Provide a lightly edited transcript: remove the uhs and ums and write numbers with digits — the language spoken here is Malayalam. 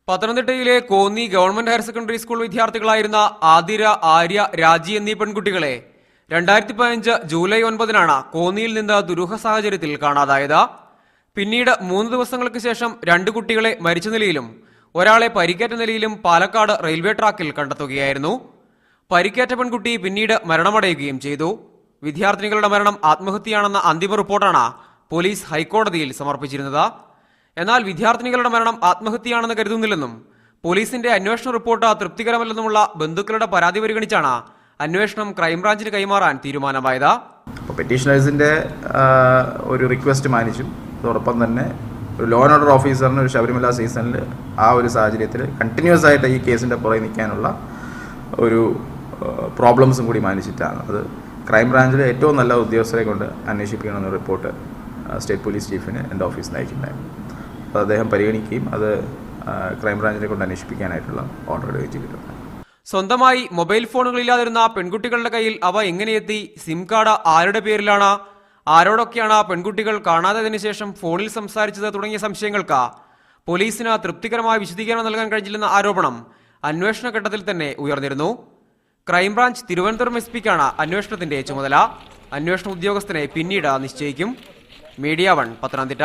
പത്തനംതിട്ടയിലെ Konni government higher secondary school വിദ്യാർത്ഥികളായിരുന്ന ആതിര, ആര്യ, രാജി എന്നീ പെൺകുട്ടികളെ 2015 ജൂലൈ 9 കോന്നിയിൽ നിന്ന് ദുരൂഹ സാഹചര്യത്തിൽ കാണാതായത്. പിന്നീട് 3 ദിവസങ്ങൾക്ക് ശേഷം 2 കുട്ടികളെ മരിച്ച നിലയിലും ഒരാളെ പരിക്കേറ്റ നിലയിലും പാലക്കാട് റെയിൽവേ ട്രാക്കിൽ കണ്ടെത്തുകയായിരുന്നു. പരിക്കേറ്റ പെൺകുട്ടി പിന്നീട് മരണമടയുകയും ചെയ്തു. വിദ്യാർത്ഥിനികളുടെ മരണം ആത്മഹത്യയാണെന്ന അന്തിമ റിപ്പോർട്ടാണ് പോലീസ് ഹൈക്കോടതിയിൽ സമർപ്പിച്ചിരുന്നത്. എന്നാൽ വിദ്യാർത്ഥിനികളുടെ മരണം ആത്മഹത്യയാണെന്ന് കരുതുന്നില്ലെന്നും പോലീസിന്റെ അന്വേഷണ റിപ്പോർട്ട് തൃപ്തികരമല്ലെന്നുമുള്ള ബന്ധുക്കളുടെ പരാതി പരിഗണിച്ചാണ് അന്വേഷണം ക്രൈംബ്രാഞ്ചിന് കൈമാറാൻ തീരുമാനമായത്. പെറ്റീഷണേഴ്സിന്റെ ഒരു റിക്വസ്റ്റ് മാനിച്ചു. അതോടൊപ്പം തന്നെ ഒരു ലോ ആൻഡ് ഓർഡർ ഓഫീസറിന് ഒരു ശബരിമല സീസണിൽ ആ ഒരു സാഹചര്യത്തിൽ കണ്ടിന്യൂസ് ആയിട്ട് ഈ കേസിന്റെ പുറകെ നിൽക്കാനുള്ള ഒരു പ്രോബ്ലംസും കൂടി മാനിച്ചിട്ടാണ് അത് ക്രൈംബ്രാഞ്ചിലെ ഏറ്റവും നല്ല ഉദ്യോഗസ്ഥരെ കൊണ്ട് അന്വേഷിപ്പിക്കണമെന്ന റിപ്പോർട്ട് സ്റ്റേറ്റ് പോലീസ് ചീഫിന് എൻ്റെ ഓഫീസിൽ അയച്ചിട്ടുണ്ടായിരുന്നു. അപ്പോൾ അദ്ദേഹം പരിഗണിക്കുകയും അത് ക്രൈംബ്രാഞ്ചിനെ കൊണ്ട് അന്വേഷിപ്പിക്കാനായിട്ടുള്ള ഓർഡർ ഇടുകയും ചെയ്തിട്ടുണ്ട്. സ്വന്തമായി മൊബൈൽ ഫോണുകളില്ലാതിരുന്ന പെൺകുട്ടികളുടെ കയ്യിൽ അവ എങ്ങനെയെത്തി? സിം കാർഡ് ആരുടെ പേരിലാണ്? ആരോടൊക്കെയാണ് പെൺകുട്ടികൾ കാണാതായതിനു ശേഷം ഫോണിൽ സംസാരിച്ചത്? തുടങ്ങിയ സംശയങ്ങൾക്ക് പോലീസിന് തൃപ്തികരമായ വിശദീകരണം നൽകാൻ കഴിഞ്ഞില്ലെന്ന ആരോപണം അന്വേഷണ ഘട്ടത്തിൽ തന്നെ ഉയർന്നിരുന്നു. ക്രൈംബ്രാഞ്ച് തിരുവനന്തപുരം എസ്.പിക്കാണ് അന്വേഷണത്തിന്റെ ചുമതല. അന്വേഷണ ഉദ്യോഗസ്ഥനെ പിന്നീട് നിശ്ചയിക്കും. മീഡിയ 1 പത്തനംതിട്ട.